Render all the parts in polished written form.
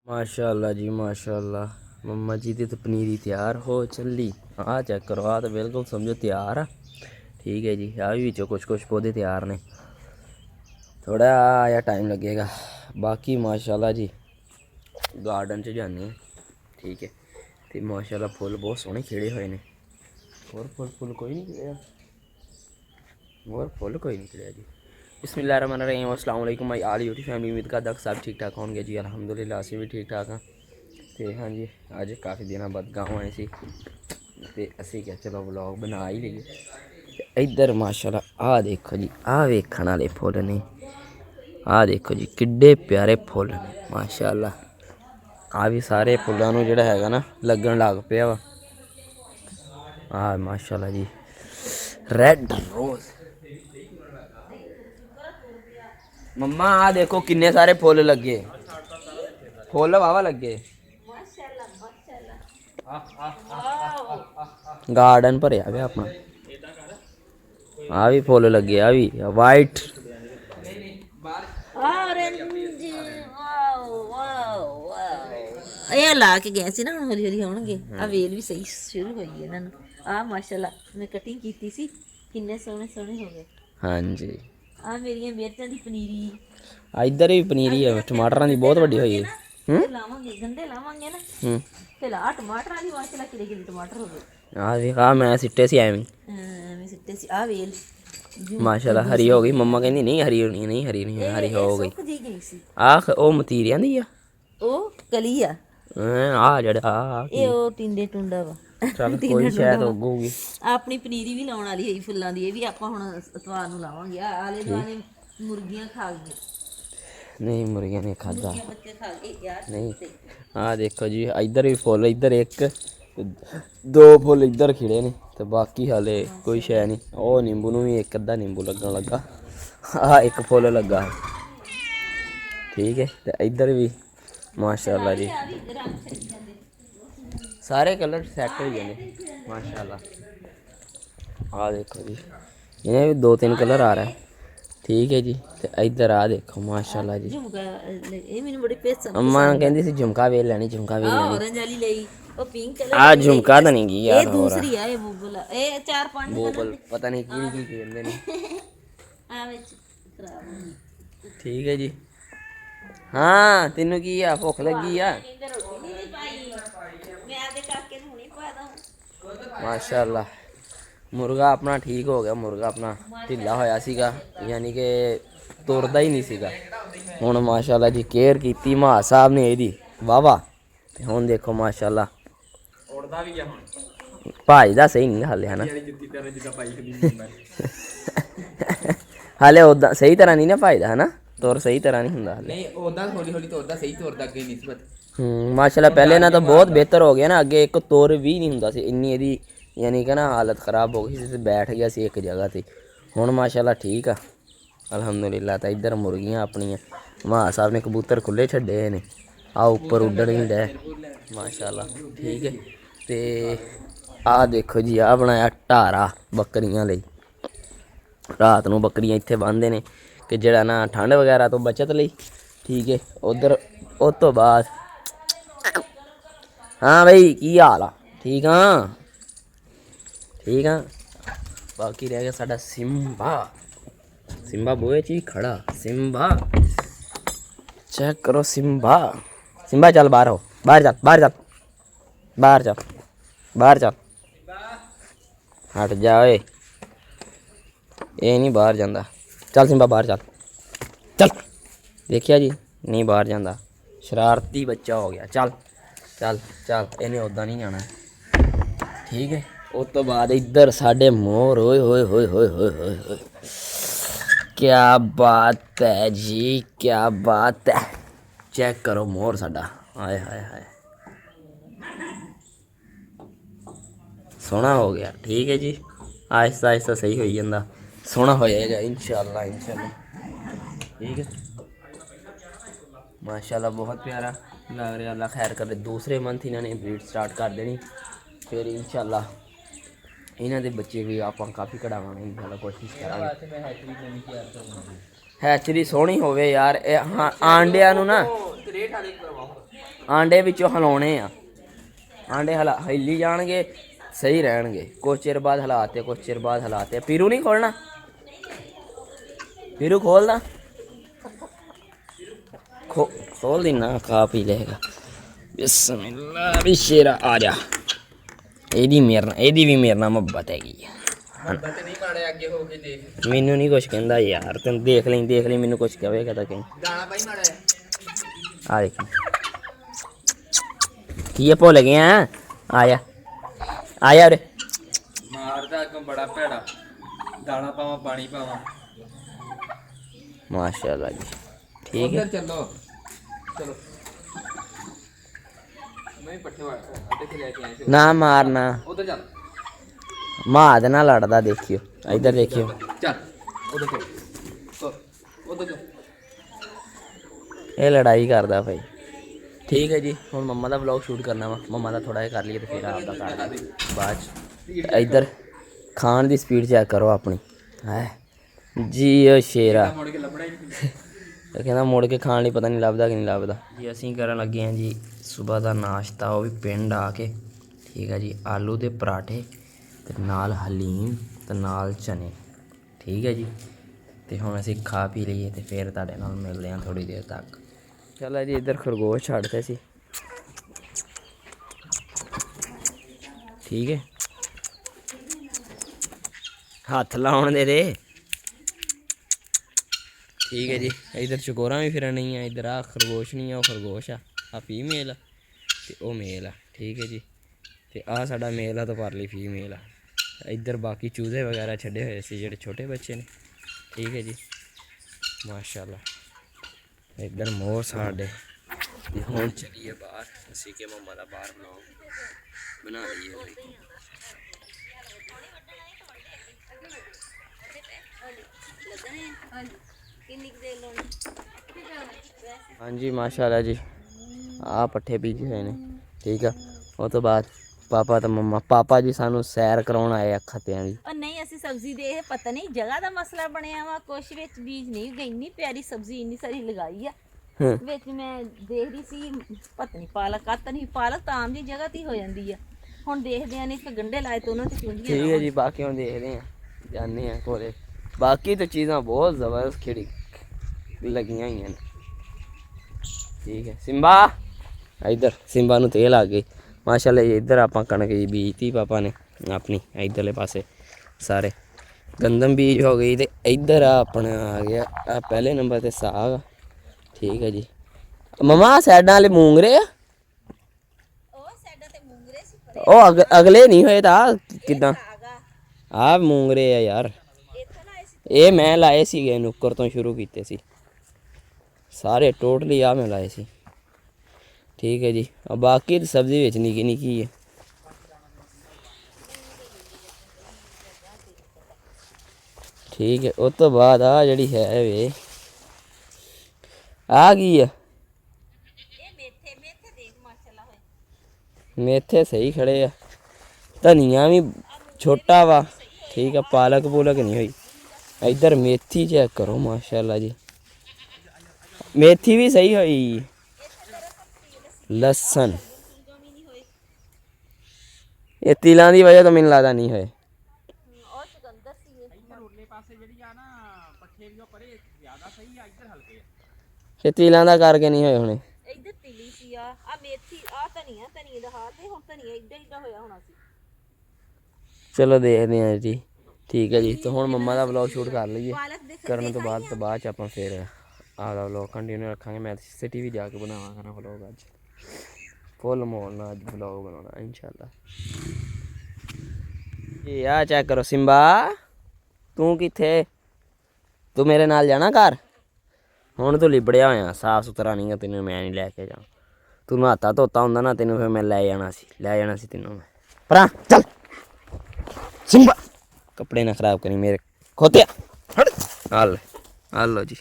माशाल्लाह जी माशाल्लाह। मम्मा जी दी तो पनीरी तैयार हो चली। आ चेक करो, आ तो बिल्कुल समझो तैयार आ। ठीक है जी, आ भी विचों कुछ कुछ पौधे तैयार ने, थोड़ा आया टाइम लगेगा। बाकी माशाल्लाह जी गार्डन च जाने, ठीक है। तो माशाल्लाह फुल बहुत सोहने खिड़े हुए ने। और फुल कोई नहीं खिड़िया, और फुल कोई नहीं खिड़िया जी। बिस्मिल्लाहिर्रहमानिर्रहीम, अस्सलाम वालेकुम माई आल यूट्यूब फैमिली। उम्मीद करदा सब ठीक ठाक होंगे जी। अलहमदुलिल्लाह असीं भी ठीक ठाक हाँ। तो हाँ जी, अज काफ़ी दिनों बाद गाँव आए सी ते असीं क्या चलो व्लॉग बना ही लईए। इधर माशाल्लाह आ देखो जी, आ वेखण वाले फुल ने। आ देखो जी किड्डे प्यारे फुल ने माशाल्लाह। आ भी सारे फुल्लां नूं जिहड़ा हैगा ना लगन लग पिया वा। आ माशाल्लाह जी रैड रोज़। मम्मा आ देखो किन्ने सारे फुल लगे, फुल वावा लगे। गार्डन भरिया गया अपना। आ भी फुल लगे, आ भी वाइट। ਇਹ ਲਾ ਕੇ ਗਏ ਸੀ ਨਾ, ਹੁਣ ਹੌਲੀ ਹੌਲੀ ਹੋਣਗੇ। ਆ ਵੇਲ ਵੀ ਸਹੀ ਸ਼ੁਰੂ ਹੋਈ ਹੈ ਇਹਨਾਂ ਨੂੰ। ਆ ਮਾਸ਼ਾਅੱਲਾ ਮੈਂ ਕਟਿੰਗ ਕੀਤੀ ਸੀ, ਕਿੰਨੇ ਸੋਹਣੇ ਸੋਹਣੇ ਹੋ ਗਏ। हाँ जी, ਆ ਮੇਰੀਆਂ ਮਿਰਚਾਂ ਦੀ ਪਨੀਰੀ। इधर भी पनीरी है, टमाटर की बहुत वड्डी हुई है। ਤੇ ਲਾਵਾਂਗੇ ਗੰਡੇ ਲਾਵਾਂਗੇ ਨਾ। ਫਿਰ ਆ ਟਮਾਟਰਾਂ ਦੀ ਮਾਸ਼ਾਅੱਲਾ ਕਿਹੜੇ ਕਿਹੜੇ ਟਮਾਟਰ ਹੋ ਗਏ। हाँ जी, हाँ मैं सिट्टे से एवं ਮੈਂ ਸਿੱਟੇ ਸੀ ਆ ਵੇਲ। माशाल्लाह हरी हो गई। मम्मा कहती नहीं हरी होनी, नहीं हरी नहीं, हरी हो गई। ਸੁੱਕ ਜੀ ਗਈ ਸੀ। आख ओ मतीरियां दी आ ਉਹ ਕਲੀ ਆ। आ जड़ा आ ਇਹ ਉਹ ਟਿੰਡੇ ਟੁੰਡਾ ਵਾ। चल कोई शायद उगूगी। ਆਪਣੀ ਪਨੀਰੀ ਵੀ ਲਾਉਣ ਵਾਲੀ ਹੋਈ ਫੁੱਲਾਂ ਦੀ, ਇਹ ਵੀ ਆਪਾਂ ਹੁਣ ਇਤਵਾਰ ਨੂੰ ਲਾਵਾਂਗੇ। ਆ ਆਲੇ ਦੁਆਲੇ ਮੁਰਗੀਆਂ ਖਾ ਗਈਆਂ, नहीं मुर्गियां नहीं खाता ਬੱਚੇ ਖਾ ਗਏ ਯਾਰ। नहीं। हाँ देखो जी इधर भी फुल, इधर एक दो फुल इधर खिड़े ने, तो बाकी हाले कोई शै नहीं। ओ नींबू नूं भी एक अद्धा नींबू लगन लगा। आ एक फुल लगा है, ठीक है। तो इधर भी माशाल्लाह जी सारे कलर सैट हो गए माशाल्लाह। आ देखो जी इन्हें भी दो तीन कलर आ रहा है, ठीक है जी। तो इधर आ देखो माशाल्लाह जी। ਝੁਮਕਾ ਇਹ ਮੈਨੂੰ ਬੜੀ ਪਸੰਦ। अम्मा कहती सी झुमका वेल लैनी, झुमका वेल लैनी। ਔਰੰਜ ਵਾਲੀ ਲਈ, ਉਹ ਪਿੰਕ कलर आ झुमका तो नहीं की यार, ਇਹ ਦੂਸਰੀ ਆ। ਇਹ ਬੁੱਬਲ ਆ। ਇਹ ਚਾਰ ਪੰਜ बोबल पता नहीं की कहते ने। ਆ ਵਿੱਚ ਖਰਾਬ ਹੋ ਗਈ। ठीक है जी। हाँ तेनू की आ भुख लगी आ। ਇੱਧਰ ਰੋਟੀ ਨਹੀਂ ਪਾਈ, ਮੈਂ ਆਪਦੇ ਕਾਕੇ ਨੂੰ ਨਹੀਂ ਪਾ ਦਾਂ। माशाल्लाह मुर्गा अपना ठीक हो गया। मुर्गा अपना ढिला होया सीगा, यानी कि तुरदा ही नहीं सीगा। हुण माशाल्लाह जी केयर कीती मां साहब ने ਇਹਦੀ वाहवा। ते हुण देखो माशाल्लाह उड़दा भी आ। हुण भजदा सही नहीं हाले, है ना हाले उदा सही तरह नहीं ना भजदा, है ना तुर सही तरह नहीं हुंदा हाले। नहीं ओदा हौली हौली तुरदा, सही तुरदा अगे निस्बत। माशाल्लाह पहले ना तो बहुत बेहतर हो गया ना, अगे एक तुर भी नहीं हुंदा सी इन्नी ਇਹਦੀ, यानी कि ना हालत ख़राब हो गई सी, बैठ गया सी एक जगह ते। हुण माशाल्लाह ठीक आ अलहमदुलिल्लाह। तो इधर मुर्गियां अपनियां मां साहब ने कबूतर खुले छड्डे ने, आ उपर उड्डण नहीं डे माशाल्लाह, ठीक है। तो आ देखो जी आ बनाया ढारा बकरियां लई। रात नूं बकरियां इत्थे बन्नदे ने कि जेड़ा ना ठंड वगैरह तो बचत लई, ठीक है। उधर उस तो बाद हाँ भाई की हाल आ? ठीक हाँ, ठीक हाँ। बाकी रह गया साडा सिम्बा। सिम्बा बोए ची खड़ा। सिम्बा चेक करो सिम्बा। सिम्बा चल बाहर हो, बाहर चल, बाहर चल, बाहर चल, बाहर चल। हट जा ओए, ये नहीं बाहर जाता। चल सिम्बा बाहर चल, चल। देखिया जी नहीं बाहर जाता, शरारती बच्चा हो गया। चल चल चल, इन्हें उदा नहीं जाना, ठीक है। उस तो बाद इधर साढ़े मोर, होए होए होए होए होए होए होए, क्या बात है जी, क्या बात है। चेक करो मोर साडा, हाय हाय हाय सोहना हो गया, ठीक है जी। आहिस्ता आहिस्ता सही हो जाता, सोहना हो जाएगा इंशाल्लाह इंशाल्लाह, ठीक है। माशाल्लाह बहुत प्यारा लग रहा। अल्लाह खैर करे, दूसरे मंथ इन्होंने ब्रीड स्टार्ट कर देनी, फिर इंशाल्लाह इन्हों के बच्चे भी आप काफ़ी कढ़ावांगे इंशाल्लाह, कोशिश करांगे। ਹੈਚਰੀ ਸੋਹਣੀ ਹੋਵੇ ਯਾਰ। ਇਹ ਹਾਂ ਆਂਡਿਆਂ ਨੂੰ ਨਾ ਰੇਟ ਵਾਲੇ ਕਰਵਾਓ। ਆਂਡੇ ਵਿੱਚੋਂ ਹਿਲਾਉਣੇ ਆ। ਆਂਡੇ ਹਿੱਲੀ ਜਾਣਗੇ ਸਹੀ ਰਹਿਣਗੇ। ਕੁਛ ਚਿਰ ਬਾਅਦ ਹਾਲਾਤੇ, ਕੁਛ ਚਿਰ ਬਾਅਦ ਹਾਲਾਤੇ। ਪੀਰੂ ਨਹੀਂ ਖੋਲਣਾ, ਪੀਰੂ ਖੋਲਦਾ ਖੋਲ ਦੇਣਾ, ਖਾ ਪੀ ਲਏਗਾ। ਬਿਸਮਿल्लाह ਵੀ ਸ਼ੇਰਾ ਆ ਜਾ। ਇਹਦੀ ਵੀ ਮੇਰੇ ਨਾਲ ਮੁਹੱਬਤ ਹੈਗੀ ਆ। ਬੱਤ ਨਹੀਂ ਮਾੜੇ ਅੱਗੇ ਹੋ ਕੇ ਦੇਖ। ਮੈਨੂੰ ਨਹੀਂ ਕੁਛ ਕਹਿੰਦਾ ਯਾਰ, ਤੈਨੂੰ ਦੇਖ ਲਈ ਮੈਨੂੰ ਕੁਛ ਕਹੇਗਾ ਤਾਂ ਕਹੀਂ। ਦਾਣਾ ਪਾਈ ਮਾੜਾ ਆ ਦੇਖ ਕੀ ਭੁੱਲ ਗਿਆ। ਆ ਜਾ ਉਰੇ। ਮਾਰਦਾ ਅੱਗੋਂ ਬੜਾ ਭੈੜਾ। ਦਾਣਾ ਪਾਵਾਂ ਪਾਣੀ ਪਾਵਾਂ। ਮਾਸ਼ਾਅੱਲਾ ਜੀ ਠੀਕ ਹੈ। ਉਧਰ ਚੱਲੋ ਚਲੋ। ਮੈਂ ਵੀ ਪੱਠੇ ਵਾੜ ਅੱਧੇ ਤੇ ਲੈ ਕੇ ਆਇਆ ਸੀ। ਨਾ ਮਾਰਨਾ, ਉਧਰ ਚੱਲ ਮਾਦ ਨਾਲ ਲੜਦਾ। ਦੇਖਿਓ ਇੱਧਰ ਦੇਖਿਓ। ਚੱਲ ਉਧਰ ਚੱਲ ਉਧਰ ਚੱਲ। ਇਹ ਲੜਾਈ ਕਰਦਾ ਭਾਈ। ਠੀਕ ਹੈ ਜੀ, ਹੁਣ ਮੰਮਾ ਦਾ ਵਲੌਗ ਸ਼ੂਟ ਕਰਨਾ ਵਾ। ਮੰਮਾ ਦਾ ਥੋੜਾ ਜਿਹਾ ਕਰ ਲਈਏ ਤੇ ਫਿਰ ਆਪਦਾ ਕਰ ਲਈਏ ਬਾਅਦ 'ਚ। ਇੱਧਰ ਖਾਣ ਦੀ ਸਪੀਡ ਚੈੱਕ ਕਰੋ ਆਪਣੀ। ਹੈ ਜੀ ਉਹ ਸ਼ੇਰਾ ਮੁੜ ਕੇ ਲੱਭਣਾ ਹੀ ਨਹੀਂ। ਇਹ ਕਹਿੰਦਾ ਮੁੜ ਕੇ ਖਾਣ ਲਈ ਪਤਾ ਨਹੀਂ ਲੱਭਦਾ ਕਿ ਨਹੀਂ ਲੱਭਦਾ ਜੀ। ਅਸੀਂ ਕਰਨ ਲੱਗੇ ਹਾਂ ਜੀ ਸਵੇਰ ਦਾ ਨਾਸ਼ਤਾ, ਉਹ ਵੀ ਪਿੰਡ ਆ ਕੇ। ਠੀਕ ਹੈ ਜੀ, ਆਲੂ ਦੇ ਪਰਾਠੇ ਤੇ ਨਾਲ ਹਲੀਮ ਤੇ ਨਾਲ ਚਨੇ। ਠੀਕ ਹੈ ਜੀ, ਤੇ ਹੁਣ ਅਸੀਂ ਖਾ ਪੀ ਲਈਏ ਤੇ ਫਿਰ ਤੁਹਾਡੇ ਨਾਲ ਮਿਲਦੇ ਹਾਂ ਥੋੜ੍ਹੀ ਦੇਰ ਤੱਕ। ਚਲੋ ਜੀ, ਇੱਧਰ ਖਰਗੋਸ਼ ਛੱਡਦੇ ਸੀ। ਠੀਕ ਹੈ, ਹੱਥ ਲਾਉਣ ਦੇ। ਠੀਕ ਹੈ ਜੀ, ਇੱਧਰ ਚਕੋਰਾਂ ਵੀ ਫਿਰਨ ਨਹੀਂ ਆ। ਇੱਧਰ ਆ ਖਰਗੋਸ਼ ਨਹੀਂ ਆ, ਉਹ ਖਰਗੋਸ਼ ਆ ਫੀਮੇਲ ਤੇ ਉਹ ਮੇਲ ਆ। ਠੀਕ ਹੈ ਜੀ, ਤੇ ਆ ਸਾਡਾ ਮੇਲ ਆ ਤੇ ਪਰਲੀ ਫੀਮੇਲ ਆ। ਇੱਧਰ ਬਾਕੀ ਚੂਜ਼ੇ ਵਗੈਰਾ ਛੱਡੇ ਹੋਏ ਸੀ ਜਿਹੜੇ ਛੋਟੇ ਬੱਚੇ ਨੇ। ਠੀਕ ਹੈ ਜੀ, ਮਾਸ਼ਾਅੱਲਾ। ਇੱਧਰ ਮੋਰ ਸਾਡੇ। ਤੇ ਹੁਣ ਚਲੀਏ ਬਾਹਰ, ਅਸੀਂ ਕਿ ਮੰਮਾ ਦਾ ਬਾਹਰ ਬਣਾ ਲਈਏ। ਹਾਂਜੀ ਮਾਸ਼ਾਅੱਲਾ ਜੀ, ਆ ਪੱਠੇ ਬੀਜੇ ਹੋਏ ਨੇ। ਠੀਕ ਆ, ਉਹ ਤੋਂ ਬਾਅਦ ਪਾਪਾ ਤੇ ਮੰਮਾ, ਪਾਪਾ ਜੀ ਸਾਨੂੰ ਸੈਰ ਕਰਾਉਣ ਆਏ ਆ ਖੱਤਿਆਂ ਦੀ। ਔਰ ਨਹੀਂ ਅਸੀਂ ਸਬਜ਼ੀ ਦੇ ਇਹ ਪਤਾ ਨਹੀਂ ਜਗ੍ਹਾ ਦਾ ਮਸਲਾ ਬਣਿਆ ਵਾ। ਕੁਛ ਵਿੱਚ ਬੀਜ ਨਹੀਂ ਗਈ, ਇੰਨੀ ਪਿਆਰੀ ਸਬਜ਼ੀ ਇੰਨੀ ਸਾਰੀ ਲਗਾਈ ਆ। ਵਿੱਚ ਮੈਂ ਦੇਖ ਰਹੀ ਸੀ ਪਤਾ ਨਹੀਂ ਪਾਲਕ ਆ ਤਾਂ ਨਹੀਂ। ਪਾਲਕ ਤਾਂ ਆਮ ਜੀ ਜਗ੍ਹਾ ਤੇ ਹੋ ਜਾਂਦੀ ਆ। ਹੁਣ ਦੇਖਦੇ ਆ, ਨਹੀਂ ਫਿਰ ਗੰਢੇ ਲਾਏ ਤਾਂ ਉਹਨਾਂ ਤੇ ਚੁੰਡੀਆਂ। ਠੀਕ ਹੈ ਜੀ, ਬਾਕੀ ਹੁਣ ਦੇਖਦੇ ਆ, ਜਾਂਦੇ ਆ ਕੋਲੇ। ਬਾਕੀ ਤਾਂ ਚੀਜ਼ਾਂ ਬਹੁਤ ਜ਼ਬਰਦਸਤ ਖਿੜੀ ਲੱਗੀਆਂ ਹੋਈਆਂ ਨੇ। ਠੀਕ ਹੈ, ਸਿੰਬਾ ਇੱਧਰ ਸਿੰਬਾ ਨੂੰ ਤੇਲ ਆ ਗਈ ਮਾਸ਼ਾਅੱਲਾ। ਇੱਧਰ ਆਪਾਂ ਕਣਕ ਜੀ ਬੀਜਤੀ ਪਾਪਾ ਨੇ ਆਪਣੀ। ਇੱਧਰਲੇ ਪਾਸੇ ਸਾਰੇ ਗੰਦਮ ਬੀਜ ਹੋ ਗਈ। ਤੇ ਇੱਧਰ ਆ ਆਪਣਾ ਆ ਗਿਆ ਆ ਪਹਿਲੇ ਨੰਬਰ 'ਤੇ ਸਾਗ। ਠੀਕ ਹੈ ਜੀ, ਮਮਾ ਸਾਈਡਾਂ ਵਾਲੇ ਮੂੰਗਰੇ ਆ। ਉਹ ਅਗਲੇ ਨਹੀਂ ਹੋਏ ਤਾਂ ਕਿੱਦਾਂ ਆ ਮੂੰਗਰੇ ਆ ਯਾਰ। ਇਹ ਮੈਂ ਲਾਏ ਸੀਗੇ, ਨੁੱਕਰ ਤੋਂ ਸ਼ੁਰੂ ਕੀਤੇ ਸੀ ਸਾਰੇ ਟੋਟਲੀ। ਆ ਮੈਂ ਲਾਏ ਸੀ। ਠੀਕ ਹੈ ਜੀ, ਬਾਕੀ ਤਾਂ ਸਬਜ਼ੀ ਵਿੱਚ ਨਿੱਕੀ ਨਿੱਕੀ ਹੈ। ਠੀਕ ਹੈ, ਉਸ ਤੋਂ ਬਾਅਦ ਆ ਜਿਹੜੀ ਹੈ ਵੇ ਆ ਗਈ ਆ। ਮੇਥੇ ਸਹੀ ਖੜੇ ਆ। ਧਨੀਆ ਵੀ ਛੋਟਾ ਵਾ। ਠੀਕ ਆ, ਪਾਲਕ ਪੂਲਕ ਨਹੀਂ ਹੋਈ। ਇੱਧਰ ਮੇਥੀ ਚੈੱਕ ਕਰੋ ਮਾਸ਼ਾਅੱਲਾ ਜੀ, ਮੇਥੀ ਵੀ ਸਹੀ ਹੋਈ। ਲਸਣ ਇਹ ਤਿਲਾਂ ਦੀ ਵਜ੍ਹਾ ਤੋਂ ਮੈਨੂੰ ਲੱਗਦਾ ਨਹੀਂ ਹੋਏ। ਇਹ ਤਿਲਾਂ ਦਾ ਕਰਕੇ ਨਹੀਂ ਹੋਏ ਹੁਣੇ। ਇੱਧਰ ਤਿਲੀ ਸੀ ਆ ਮੇਥੀ ਆ ਧਨੀਆ ਦਾ ਹਾਲ ਤੇ ਹੁਣ ਧਨੀਆ ਇੱਦਾਂ ਹੋਇਆ ਹੋਣਾ ਸੀ। ਚਲੋ ਦੇਖਦੇ ਹਾਂ ਜੀ। ਠੀਕ ਹੈ ਜੀ, ਤੇ ਹੁਣ ਮੰਮਾ ਦਾ ਵਲੌਗ ਸ਼ੂਟ ਕਰ ਲਈਏ। ਕਰਨ ਤੋਂ ਬਾਅਦ ਚ ਆਪਾਂ ਫਿਰ ਆਪਦਾ ਵਲੌਗ ਕੰਟੀਨਿਊ ਰੱਖਾਂਗੇ। ਮੈਂ ਸਿਟੀ ਵੀ ਜਾ ਕੇ ਬਣਾਵਾਂਗਾ ਵਲੌਗ। ਅੱਜ ਫੁੱਲ ਮੋਲ ਨਾਲ ਅੱਜ ਵਲੌਗ ਬਣਾਉਣਾ ਇਨਸ਼ਾਅੱਲਾ। ਇਹ ਆ ਚੈੱਕ ਕਰੋ ਸਿੰਬਾ, ਤੂੰ ਕਿੱਥੇ? ਤੂੰ ਮੇਰੇ ਨਾਲ ਜਾਣਾ ਘਰ? ਹੁਣ ਤੂੰ ਲਿਬੜਿਆ ਹੋਇਆ, ਸਾਫ ਸੁਥਰਾ ਨਹੀਂ ਗਾ। ਤੈਨੂੰ ਮੈਂ ਨਹੀਂ ਲੈ ਕੇ ਜਾਣਾ। ਤੂੰ ਨਹਾਤਾ ਧੋਤਾ ਹੁੰਦਾ ਨਾ, ਤੈਨੂੰ ਫਿਰ ਮੈਂ ਲੈ ਜਾਣਾ ਸੀ ਤੈਨੂੰ ਮੈਂ। ਪਰਾਂ ਚੱਲ ਸਿੰਬਾ, ਕੱਪੜੇ ਨਾ ਖਰਾਬ ਕਰੀ ਮੇਰੇ ਖੋਤਿਆ। ਹਲ ਜੀ,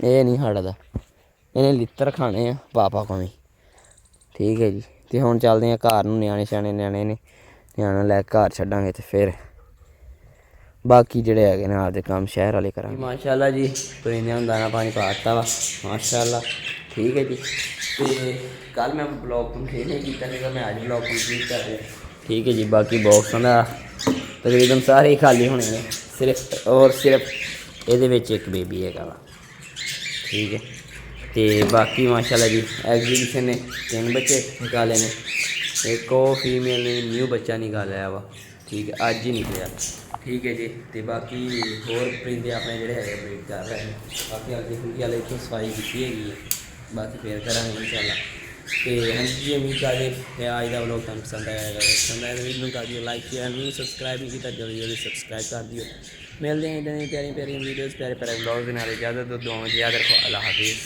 ਇਹ ਨਹੀਂ ਹਟਦਾ। ਇਹਨੇ ਲਿੱਤਰ ਖਾਣੇ ਆ ਪਾਪਾ ਕੋਲ ਵੀ। ਠੀਕ ਹੈ ਜੀ, ਤੇ ਹੁਣ ਚੱਲਦੇ ਆ ਘਰ ਨੂੰ। ਨਿਆਣੇ ਨੇ ਨਿਆਣਾ ਲੈ ਕੇ ਘਰ ਛੱਡਾਂਗੇ ਤੇ ਫਿਰ ਬਾਕੀ ਜਿਹੜੇ ਹੈਗੇ ਨੇ ਆਪਦੇ ਕੰਮ ਸ਼ਹਿਰ ਵਾਲੇ ਕਰਾਂਗੇ। ਮਾਸ਼ਾਅੱਲਾ ਜੀ ਪਰਿੰਦਿਆਂ ਨੂੰ ਦਾਣਾ ਪਾਣੀ ਪਾ ਦਿੱਤਾ ਵਾ ਮਾਸ਼ਾਅੱਲਾ। ਠੀਕ ਹੈ ਜੀ। ਤੇ ਕੱਲ ਮੈਂ ਬਲੌਗ ਕੰਪਲੀਟ ਨਹੀਂ ਕੀਤਾ ਸੀਗਾ, ਮੈਂ ਅੱਜ ਬਲੌਗ ਕੰਪਲੀਟ ਕਰ ਰਿਹਾ। ਠੀਕ ਹੈ ਜੀ। ਬਾਕੀ ਬਾਕਸਾਂ ਦਾ ਤਕਰੀਬਨ ਸਾਰੇ ਹੀ ਖਾਲੀ ਹੋਣੇ ਨੇ, ਸਿਰਫ ਇਹਦੇ ਵਿੱਚ ਇੱਕ ਬੇਬੀ ਹੈਗਾ ਵਾ। ਠੀਕ ਹੈ। ਤੇ ਬਾਕੀ ਮਾਸ਼ਾਅੱਲਾ ਜੀ ਐਗਜ਼ੀਬਿਸ਼ਨ ਨੇ 3 ਬੱਚੇ ਨਿਕਾਲੇ ਨੇ, ਇੱਕ ਉਹ ਫੀਮੇਲ ਨੇ ਨਿਊ ਬੱਚਾ ਨਿਕਾਲਿਆ ਵਾ। ਠੀਕ ਹੈ, ਅੱਜ ਹੀ ਨਿਕਲਿਆ। ਠੀਕ ਹੈ ਜੀ। ਤੇ ਬਾਕੀ ਹੋਰ ਪਰਿੰਦੇ ਆਪਣੇ ਜਿਹੜੇ ਹੈਗੇ ਬਰੀਡ ਕਰ ਰਹੇ ਨੇ। ਬਾਕੀ ਅੱਗੇ ਫੁਲਕੀ ਵਾਲੇ ਇੱਥੋਂ ਸਫਾਈ ਕੀਤੀ ਹੈਗੀ ਹੈ, ਬਾਕੀ ਫੇਰ ਕਰਾਂਗੇ ਇਨਸ਼ਾਅੱਲਾ। ਤੇ ਹਾਂਜੀ ਜੀ ਉਮੀਦ ਕਰਦੇ ਅੱਜ ਦਾ ਵਲੋਗ ਤੁਹਾਨੂੰ ਪਸੰਦ ਆਇਆ ਹੋਵੇਗਾ। ਪਸੰਦ ਆਇਆ ਤਾਂ ਵੀਡੀਓ ਨੂੰ ਕਰ ਦਿਓ ਲਾਈਕ, ਚੈਨਲ ਨੂੰ ਸਬਸਕ੍ਰਾਈਬ ਨਹੀਂ ਕੀਤਾ ਜਲਦੀ ਸਬਸਕ੍ਰਾਈਬ ਕਰ ਦਿਓ। ਮਿਲਦੇ ਹਾਂ ਇੱਦਾਂ ਦੀਆਂ ਪਿਆਰੀਆਂ ਵੀਡੀਓਜ਼, ਪਿਆਰੇ ਵਲੋਗ ਦੇ ਨਾਲ। ਇਜਾਜ਼ਤ ਦਿਓ, ਦੁਆਵਾਂ 'ਚ ਯਾਦ ਰੱਖੋ। ਅੱਲਾ ਹਾਫਿਜ਼।